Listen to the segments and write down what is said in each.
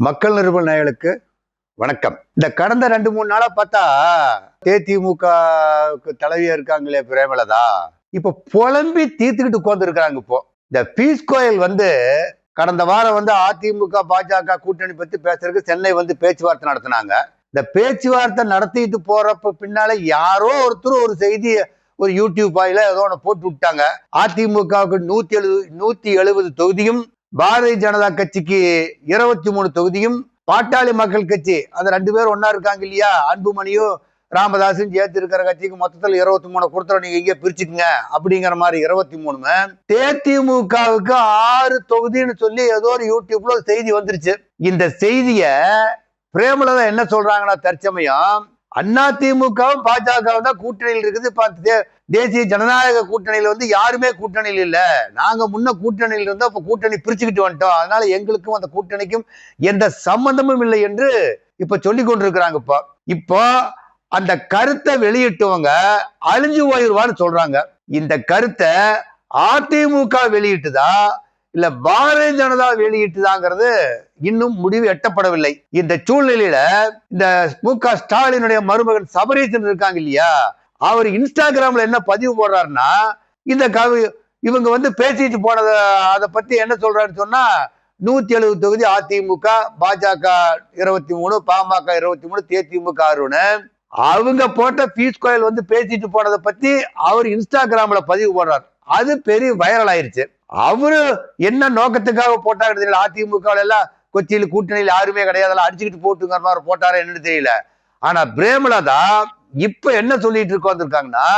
மக்கள் நிருபர் நேயர்களுக்கு வணக்கம். இந்த கடந்த 2-3 நாளா பார்த்தா தேதிமுக தலைவியா இருக்காங்களே பிரேமலதா, இப்ப புலம்பி தீர்த்துக்கிட்டு உட்கார்ந்து இருக்காங்க. இப்போ இந்த பீஸ் கோயல் கடந்த வாரம் அதிமுக பாஜக கூட்டணி பத்தி பேசுறதுக்கு சென்னை பேச்சுவார்த்தை நடத்தினாங்க. இந்த பேச்சுவார்த்தை நடத்திட்டு போறப்ப பின்னால யாரோ ஒருத்தர் ஒரு செய்தி ஒரு யூடியூப் வாயில ஏதோ ஒன்று போட்டு விட்டாங்க. அதிமுகவுக்கு 170 தொகுதியும், பாரதிய ஜனதா கட்சிக்கு 23 தொகுதியும், பாட்டாளி மக்கள் கட்சி அந்த 2 பேரும் ஒன்னா இருக்காங்க இல்லையா, அன்புமணியும் ராமதாசும் சேர்த்து இருக்கிற கட்சிக்கு மொத்தத்தில் 23 கொடுத்துறோம், நீங்க இங்கே பிரிச்சுக்குங்க அப்படிங்கிற மாதிரி 23. தேதிமுகவுக்கு 6 தொகுதின்னு சொல்லி ஏதோ ஒரு யூடியூப்ல ஒரு செய்தி வந்துருச்சு. இந்த செய்திய பிரேமலதா என்ன சொல்றாங்கன்னா, தற்சமயம் அதிமுகவும் பாஜகவும் தான் கூட்டணியில் இருக்குது. தேசிய ஜனநாயக கூட்டணியில யாருமே கூட்டணியில் இல்ல, நாங்க முன்ன கூட்டணியில் இருந்தோம், இப்ப கூட்டணி பிரிச்சுக்கிட்டு வந்துட்டோம், அதனால எங்களுக்கும் அந்த கூட்டணிக்கும் எந்த சம்பந்தமும் இல்லை என்று இப்ப சொல்லி கொண்டிருக்கிறாங்க. இப்போ அந்த கருத்தை வெளியிட்டவங்க அழிஞ்சு போயிருவான்னு சொல்றாங்க. இந்த கருத்தை அதிமுக வெளியிட்டுதா இல்ல பாரதிய ஜனதா வெளியிட்டுதாங்கிறது இன்னும் முடிவு எட்டப்படவில்லை. இந்த சூழ்நிலையில இந்த மு.க. ஸ்டாலினுடைய மருமகன் சபரீசன் இருக்காங்க இல்லையா, அவர் இன்ஸ்டாகிராம்ல என்ன பதிவு போடுறாருன்னா, இந்த இவங்க பேசிட்டு போனத அதை பத்தி என்ன சொல்றாருன்னு சொன்னா, 170 தொகுதி அதிமுக, பாஜக 23, பாமக 23, தேதிமுக 6. அவங்க போட்ட பீஸ் கோயல் பேசிட்டு போனதை பத்தி அவர் இன்ஸ்டாகிராம்ல பதிவு போடுறாரு. அது பெரிய வைரல் ஆயிருச்சு. அவரு என்ன நோக்கத்துக்காக போட்டாரு தெரியல. அதிமுக எல்லாம் கொச்சியில் கூட்டணியில் யாருமே கிடையாது, அடிச்சுக்கிட்டு போட்டுங்கிற மாதிரி போட்டாரு என்னன்னு தெரியல. ஆனா பிரேமலதா இப்ப என்ன சொல்லிட்டு இருக்காங்கன்னா,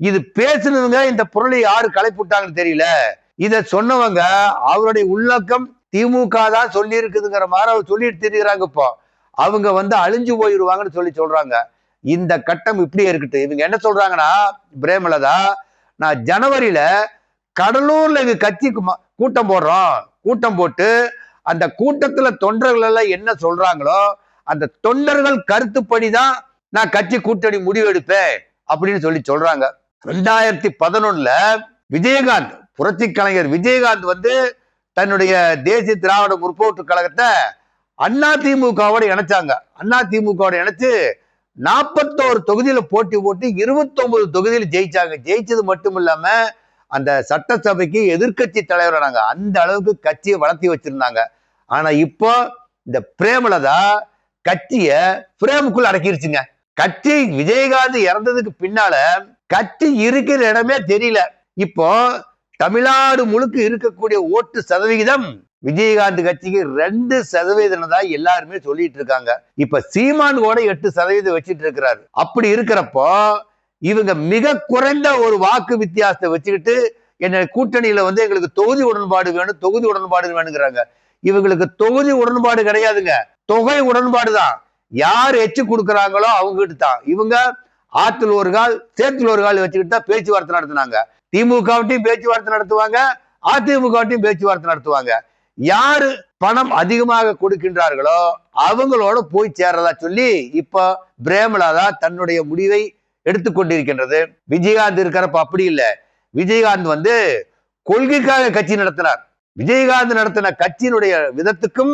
இது பேசுனவங்க இந்த பொருளை யாரு கலைப்புட்டாங்கன்னு தெரியல, இத சொன்னவங்க அவருடைய உள்ளக்கம் திமுக தான் சொல்லி இருக்குதுங்கிற மாதிரி அவர் சொல்லிட்டு தெரியுறாங்க. இப்போ அவங்க அழிஞ்சு போயிடுவாங்கன்னு சொல்றாங்க. இந்த கட்டம் இப்படி இருக்கட்டும். இவங்க என்ன சொல்றாங்கன்னா, பிரேமலதா, நான் ஜனவரியில கடலூர்ல இவங்க கட்சி கூட்டம் போடுறோம், கூட்டம் போட்டு அந்த கூட்டத்துல தொண்டர்கள் எல்லாம் என்ன சொல்றாங்களோ அந்த தொண்டர்கள் கருத்துப்படிதான் நான் கட்சி கூட்டணி முடிவெடுப்பேன் அப்படின்னு சொல்றாங்க. 2011 விஜயகாந்த், புரட்சி கலைஞர் விஜயகாந்த் தன்னுடைய தேசிய திராவிட முற்போக்கு கழகத்தை அதிமுகவோட இணைச்சாங்க. அதிமுகவோட இணைச்சு 41 தொகுதியில போட்டி போட்டு 29 தொகுதியில் ஜெயிச்சாங்க. ஜெயிச்சது மட்டும் இல்லாம அந்த சட்டசபைக்கு எதிர்கட்சி தலைவரானாங்க. அந்த அளவுக்கு கட்சியை வளர்த்தி வச்சிருந்தாங்க. ஆனா இப்போ இந்த பிரேமலதா கட்சிய பிரேமுக்குள்ள அடக்கிருச்சுங்க. கட்சி விஜயகாந்த் இறந்ததுக்கு பின்னால கட்சி இருக்கிற இடமே தெரியல. இப்போ தமிழ்நாடு முழுக்க இருக்கக்கூடிய ஓட்டு சதவிகிதம் விஜயகாந்த் கட்சிக்கு 2% தான் எல்லாருமே சொல்லிட்டு இருக்காங்க. இப்ப சீமான் கூட 8% வச்சிட்டு இருக்கிறாரு. அப்படி இருக்கிறப்போ இவங்க மிக குறைந்த ஒரு வாக்கு வித்தியாசத்தை வச்சுக்கிட்டு என்ன கூட்டணியில எங்களுக்கு தொகுதி உடன்பாடு வேணும், தொகுதி உடன்பாடு வேணுங்கிறாங்க. இவங்களுக்கு தொகுதி உடன்பாடு கிடையாதுங்க, தொகை உடன்பாடு தான். யார் எச்சு கொடுக்குறாங்களோ அவங்க கிட்ட தான். இவங்க ஆத்துல ஒரு கால் சேத்துல ஒரு கால் வச்சுக்கிட்டு தான் பேச்சுவார்த்தை நடத்தினாங்க. திமுகவட்டையும் பேச்சுவார்த்தை நடத்துவாங்க, அதிமுகவட்டையும் பேச்சுவார்த்தை நடத்துவாங்க. யாரு பணம் அதிகமாக கொடுக்கின்றார்களோ அவங்களோட போய் சேர்றதா சொல்லி இப்ப பிரேமலதா தன்னுடைய முடிவை எடுத்துக்கொண்டிருக்கின்றது. விஜயகாந்த் இருக்கிறப்ப அப்படி இல்லை. விஜயகாந்த் கொள்கைக்காக கட்சி நடத்தினார். விஜயகாந்த் நடத்தின கட்சியினுடைய விதத்துக்கும்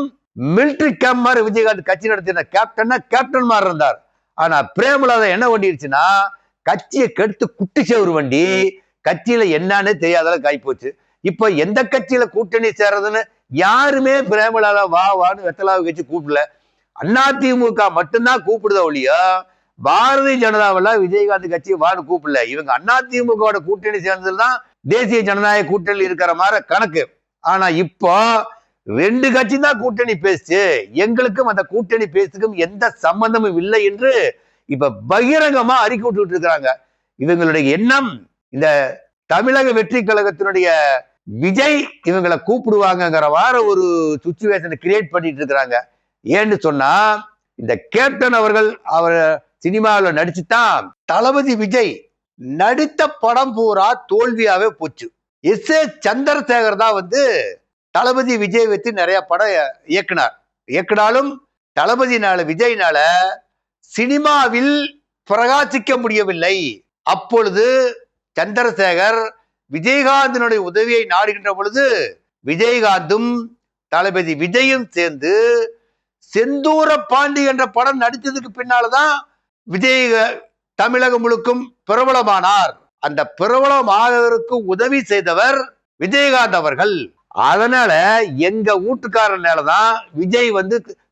மிலிட்டரி கேம்ப் மாதிரி விஜயகாந்த் கட்சி நடத்தின கேப்டன் மாதிரி இருந்தார். ஆனா பிரேமலதா என்ன பண்ணிருச்சுன்னா, கட்சியை கெடுத்து குட்டி சேவரு வண்டி கட்சியில என்னன்னு தெரியாத காய்ப்போச்சு. இப்ப எந்த கட்சியில கூட்டணி சேர்றதுன்னு யாருமே பிரேமலதா வான்னு வெத்தலாவை வச்சு கூப்பிடல. அதிமுக மட்டும்தான் கூப்பிடுதா ஒழிய பாரதிய ஜனதாவெல்லாம் விஜயகாந்த் கட்சி வான்னு கூப்பிடல. இவங்க அதிமுக கூட்டணி சேர்ந்ததுதான் தேசிய ஜனநாயக கூட்டணி இருக்கிற மாதிரி கணக்கு. ஆனா இப்போ 2 கட்சி தான் கூட்டணி பேசுச்சு, எங்களுக்கும் அந்த கூட்டணி பேசுக்கும் எந்த சம்பந்தமும் இல்லை என்று இப்ப பகிரங்கமா அறிக்கை விட்டுட்டு இருக்கிறாங்க. இவங்களுடைய எண்ணம் இந்த தமிழக வெற்றி கழகத்தினுடைய விஜய் இவங்களை கூப்பிடுவாங்கிற வார ஒரு சுச்சுவேஷனை கிரியேட் பண்ணிட்டு இருக்கிறாங்க. ஏன்னு சொன்னா, இந்த கேப்டன் அவர்கள் அவர் சினிமாவில் நடிச்சுதான் தளபதி விஜய் நடித்த படம் பூரா தோல்வியாவே போச்சு. எஸ்.ஏ. சந்திரசேகர் தான் தளபதி விஜய் வச்சு நிறைய படம் இயக்குனாலும் தளபதினால விஜய்னால சினிமாவில் பிரகாசிக்க முடியவில்லை. அப்பொழுது சந்திரசேகர் விஜயகாந்தினுடைய உதவியை நாடுகின்ற பொழுது விஜயகாந்தும் தளபதி விஜயும் சேர்ந்து செந்தூர பாண்டி என்ற படம் நடித்ததுக்கு பின்னால்தான் விஜய் தமிழகம் முழுக்கும் பிரபலமானார். அந்த பிரபலமானதற்கு உதவி செய்தவர் விஜயகாந்த் அவர்கள். அதனால எங்க வீட்டுக்காரனாலதான் விஜய்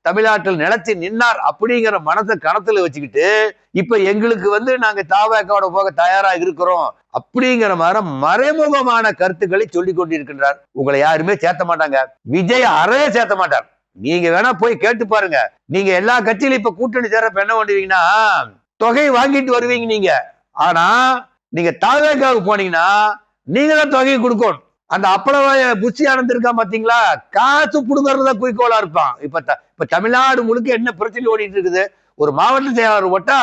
தமிழ்நாட்டில் நிலைச்சு நின்னார் அப்படிங்கிற மனசை கணத்துல வச்சுக்கிட்டு இப்ப எங்களுக்கு நாங்க தாவேக்காவோட போக தயாரா இருக்கிறோம் அப்படிங்கிற மாதிரி மறைமுகமான கருத்துக்களை சொல்லி கொண்டிருக்கின்றார். உங்களை யாருமே சேர்த்த மாட்டாங்க, விஜய் அறைய சேர்த்த மாட்டார். நீங்க வேணா போய் கேட்டு பாருங்க. நீங்க எல்லா கட்சியிலும் இப்ப கூட்டணி சேரப்ப என்ன பண்ணுவீங்கன்னா தொகை வாங்கிட்டு வருவீங்க நீங்க. ஆனா நீங்க தாவேக்காவுக்கு போனீங்கன்னா நீங்க தான் தொகையை கொடுக்கணும். அந்த அப்பளவாய புஷி ஆனந்த் இருக்கா பாத்தீங்களா, காசு புடுங்கறத குறிக்கோளா இருப்பான். இப்ப தமிழ்நாடு முழுக்க என்ன பிரச்சனை ஓடிட்டு இருக்குது? ஒரு மாவட்ட செயலாளர் ஓட்டா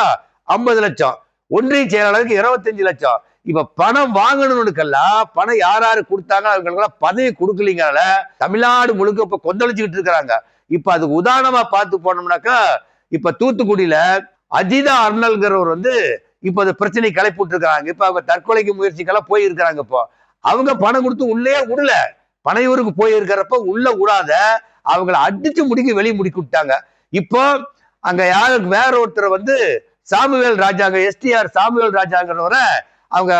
50 லட்சம், ஒன்றிய செயலாளருக்கு 25 லட்சம். இப்ப பணம் வாங்கணும்னுக்கெல்லாம் பணம் யாரு கொடுத்தாங்க அவங்களுக்கெல்லாம் பதவி கொடுக்கலீங்கனால தமிழ்நாடு முழுக்க இப்ப கொந்தளிச்சுக்கிட்டு இருக்கிறாங்க. இப்ப அதுக்கு உதாரணமா பார்த்து போனோம்னாக்கா இப்ப தூத்துக்குடியில அஜிதா அர்னல்ங்கிறவர் இப்ப அது பிரச்சனை கிளப்பிட்டு இருக்காங்க. இப்ப அவங்க தற்கொலைக்கு முயற்சிக்கெல்லாம் போயிருக்கிறாங்க. இப்போ அவங்க பணம் கொடுத்து உள்ளே விடல, பனையூருக்கு போயிருக்கிறப்ப உள்ள விடாத அவங்களை அடிச்சு முடிக்க வெளியே முடிக்க விட்டாங்க. இப்போ அங்க யாருக்கு வேற ஒருத்தர் சாமுவேல் ராஜாங்க, எஸ்டிஆர் சாமுவேல் ராஜாங்கிறவரை அவங்க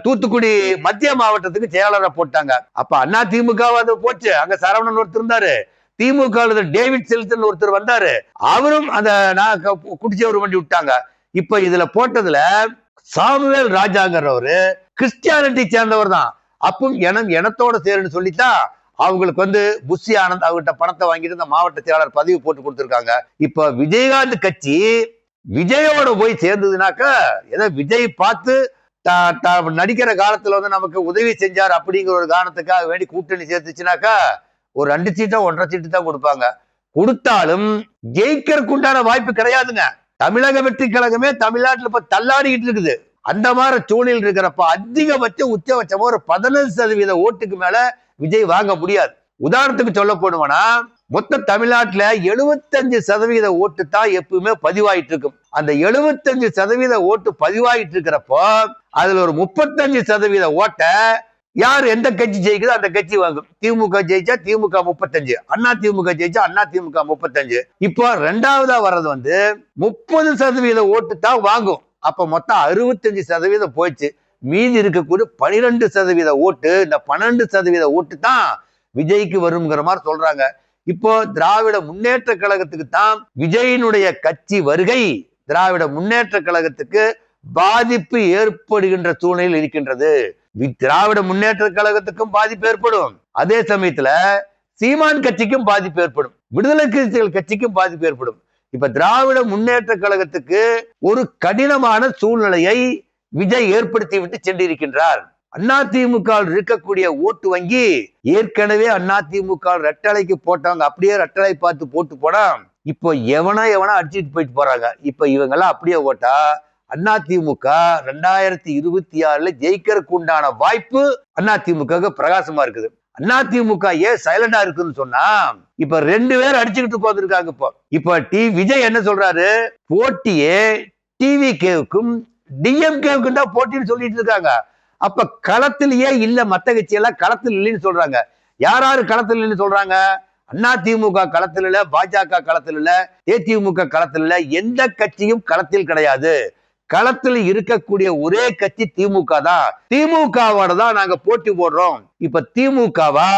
தூத்துக்குடி மத்திய மாவட்டத்துக்கு செயலாளரை போட்டாங்க. அப்ப அண்ணா திமுக போச்சு, அங்க சரவணன் ஒருத்தர் இருந்தாரு. திமுக டேவிட் செல்சன் ஒருத்தர் வந்தாரு, அவரும் அந்த குடிச்சவர் வண்டி விட்டாங்க. இப்ப இதுல போட்டதுல சாமுவேல் ராஜாங்கிறவரு கிறிஸ்டியானிட்டி சேர்ந்தவர் தான். அப்பவும் எனத்தோட சேருன்னு சொல்லித்தான் அவங்களுக்கு புஷி ஆனந்த் அவர்கிட்ட பணத்தை வாங்கிட்டு இந்த மாவட்ட செயலாளர் பதவி போட்டு கொடுத்துருக்காங்க. இப்ப விஜயகாந்த் கட்சி விஜயோட போய் சேர்ந்ததுனாக்க ஏதோ விஜய் பார்த்து நடிக்கிற காலத்துல நமக்கு உதவி செஞ்சார் அப்படிங்கிற ஒரு காரணத்துக்காக வேண்டி கூட்டணி சேர்த்துச்சுனாக்கா ஒரு 2 சீட்டோ 1.5 சீட்டு தான் கொடுப்பாங்க. கொடுத்தாலும் ஜெயிக்கிறதுக்கு உண்டான வாய்ப்பு கிடையாதுங்க. தமிழக வெற்றி கழகமே தமிழ்நாட்டுல இப்ப தள்ளாடிக்கிட்டு இருக்குது. அந்த மாதிரி சூழல் இருக்கிறப்ப அதிகபட்சம் உச்சபட்சமா ஒரு 15% ஓட்டுக்கு மேல விஜய் வாங்க முடியாது. உதாரணத்துக்கு சொல்ல போடுவோம்னா மொத்த தமிழ்நாட்டுல 75% ஓட்டு தான் எப்பவுமே பதிவாயிட்டு இருக்கும். அந்த 75% ஓட்டு பதிவாயிட்டு இருக்கிறப்போ அதுல ஒரு 35% ஓட்ட யார் எந்த கட்சி ஜெயிக்குதோ அந்த கட்சி வாங்கும். திமுக ஜெயிச்சா திமுக 35, அண்ணா திமுக ஜெயிச்சா அண்ணா திமுக 35. இப்போ ரெண்டாவதா வர்றது 30% ஓட்டு தான் வாங்கும். அப்ப மொத்தம் 65% போயிடுச்சு. மீதி இருக்கக்கூடிய 12% ஓட்டு, இந்த 12% ஓட்டு தான் விஜய்க்கு வருங்கிற மாதிரி சொல்றாங்க. இப்போ திராவிட முன்னேற்ற கழகத்துக்கு தான் விஜயினுடைய கட்சி வருகை திராவிட முன்னேற்ற கழகத்துக்கு பாதிப்பு ஏற்படுகின்ற சூழ்நிலையில் இருக்கின்றது. திராவிட முன்னேற்ற கழகத்துக்கும் பாதிப்பு ஏற்படும், அதே சமயத்துல சீமான் கட்சிக்கும் பாதிப்பு ஏற்படும், விடுதலை சிறுத்தைகள் கட்சிக்கும் பாதிப்பு ஏற்படும். இப்ப திராவிட முன்னேற்ற கழகத்துக்கு ஒரு கடினமான சூழ்நிலையை விஜய் ஏற்படுத்தி விட்டு சென்றிருக்கின்றார். அதிமுக இருக்கக்கூடிய ஓட்டு வங்கி ஏற்கனவே அதிமுக ரெட்டலைக்கு போட்டவங்க அப்படியே ரெட்டலை பார்த்து போட்டு போனா இப்போ எவனா அடிச்சுட்டு போயிட்டு போறாங்க. இப்ப இவங்கெல்லாம் அப்படியே ஓட்டா அதிமுக 2026 ஜெயிக்கிறதுக்கு உண்டான வாய்ப்பு அதிமுக பிரகாசமா இருக்குது. அதிமுக ஏன் சைலண்டா இருக்குன்னு சொன்னா இப்ப 2 பேர் அடிச்சுக்கிட்டு உட்கார்ந்துருக்காங்க. இப்ப விஜய் என்ன சொல்றாரு, போட்டியே டிவிகேவுக்கும் டிஎம்கேவுக்கும் தான் போட்டின்னு சொல்லிட்டு இருக்காங்க. அப்ப களத்திலேயே இல்ல, மத்த கட்சி எல்லாம் களத்தில் இல்லைன்னு சொல்றாங்க. யாரு களத்தில் இல்லைன்னு சொல்றாங்க? அதிமுக களத்தில் இல்ல, பாஜக களத்தில் இல்ல, அதிமுக களத்தில் இல்ல, எந்த கட்சியும் களத்தில் கிடையாது. களத்தில் இருக்கக்கூடிய ஒரே கட்சி திமுக தான். திமுகவோட தான் நாங்க போட்டி போடுறோம். இப்ப திமுகவா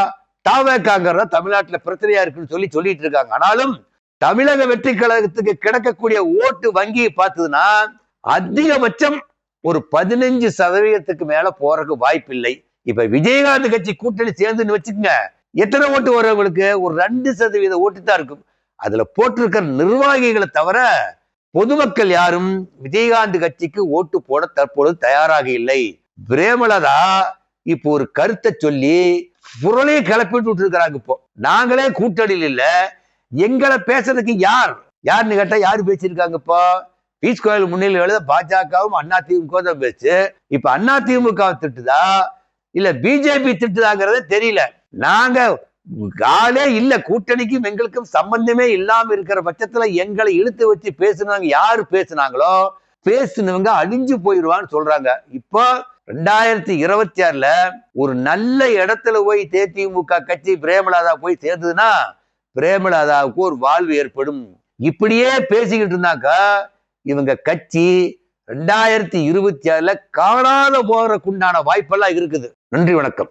தாவேக்காங்கிறத தமிழ்நாட்டுல பிரச்சனையா இருக்குன்னு சொல்லிட்டு இருக்காங்க. ஆனாலும் தமிழக வெற்றி கழகத்துக்கு கிடைக்கக்கூடிய ஓட்டு வங்கியை பார்த்ததுன்னா அதிகபட்சம் ஒரு 15% மேல போறதுக்கு வாய்ப்பு இல்லை. இப்ப விஜயகாந்த் கட்சி கூட்டணி சேர்ந்துன்னு வச்சுக்கோங்க, எத்தனை ஓட்டு வரவங்களுக்கு ஒரு 2% ஓட்டு தான் இருக்கும். அதுல போட்டிருக்கிற நிர்வாகிகளை தவிர பொதுமக்கள் யாரும் விஜயகாந்த் கட்சிக்கு ஓட்டு போட தற்பொழுது தயாராக இல்லை. பிரேமலதா இப்போ ஒரு கருத்தை சொல்லி புரளையை கிளப்பிட்டு இருக்கிறாங்க. இப்போ நாங்களே கூட்டணியில் இல்ல, எங்களை பேசுறதுக்கு யாருன்னு கேட்டா யாரு பேசியிருக்காங்க? இப்போ பீஸ் கோயில் முன்னிலையில பாஜகவும் அதிமுக தான் பேச்சு. இப்ப அதிமுக திட்டுதா இல்ல பிஜேபி திட்டுதாங்கிறத தெரியல. நாங்க ஆளே இல்ல, கூட்டணிக்கும் எங்களுக்கும் சம்பந்தமே இல்லாம இருக்கிற பட்சத்துல எங்களை இழுத்து வச்சு பேசுனாங்க. யாரு பேசுனாங்களோ பேசுனவங்க அழிஞ்சு போயிடுவான்னு சொல்றாங்க. இப்போ 2026 ஒரு நல்ல இடத்துல போய் தேதிமுக கட்சி பிரேமலதா போய் சேர்ந்ததுன்னா பிரேமலதாவுக்கு ஒரு வாழ்வு ஏற்படும். இப்படியே பேசிக்கிட்டு இருந்தாக்கா இவங்க கட்சி 2026 காணாத போறதுக்குண்டான வாய்ப்பெல்லாம் இருக்குது. நன்றி, வணக்கம்.